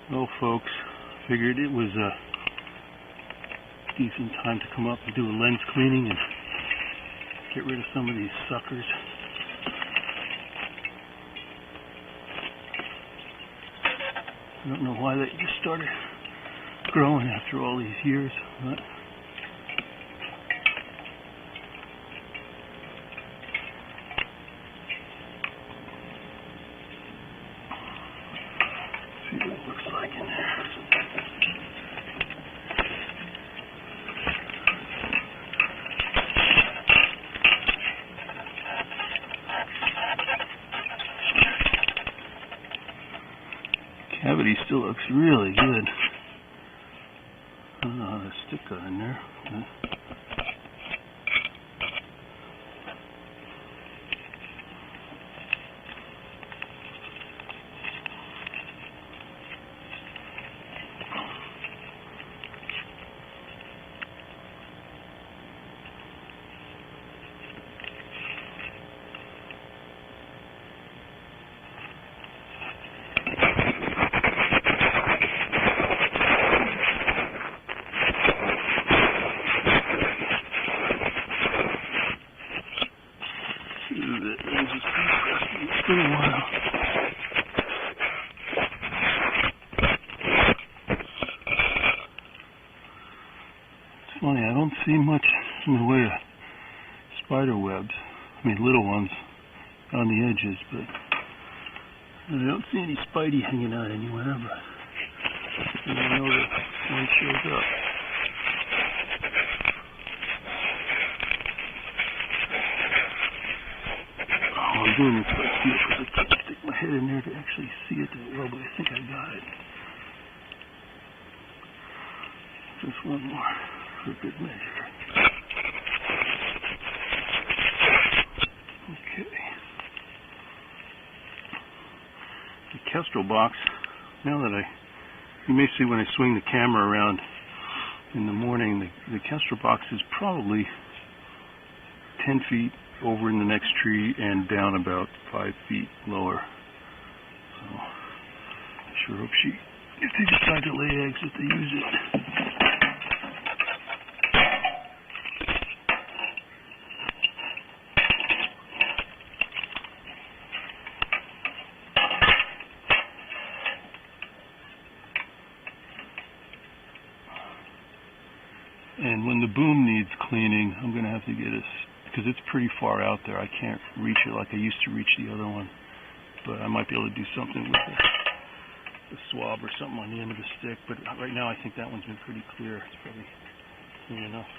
Well, folks, figured it was a decent time to come up and do a lens cleaning and get rid of some of these suckers. I don't know why they just started growing after all these years, but see what it looks like in there. Cavity still looks really good. I don't know how to stick that in there. It's been a while. It's funny, I don't see much in the way of spider webs. I mean, little ones on the edges, but I don't see any spidey hanging out anywhere, but I know that when it shows up. I'm doing this by feel because I can't stick my head in there to actually see it that well, but I think I got it. Just one more for good measure. Okay. The kestrel box, now that you may see when I swing the camera around in the morning, the kestrel box is probably 10 feet over in the next tree and down about 5 feet lower. So I sure hope if they decide to lay eggs, that they use it. And when the boom needs cleaning, I'm going to have to get because it's pretty far out there. I can't reach it like I used to reach the other one. But I might be able to do something with the swab or something on the end of the stick. But right now I think that one's been pretty clear. It's probably clean enough.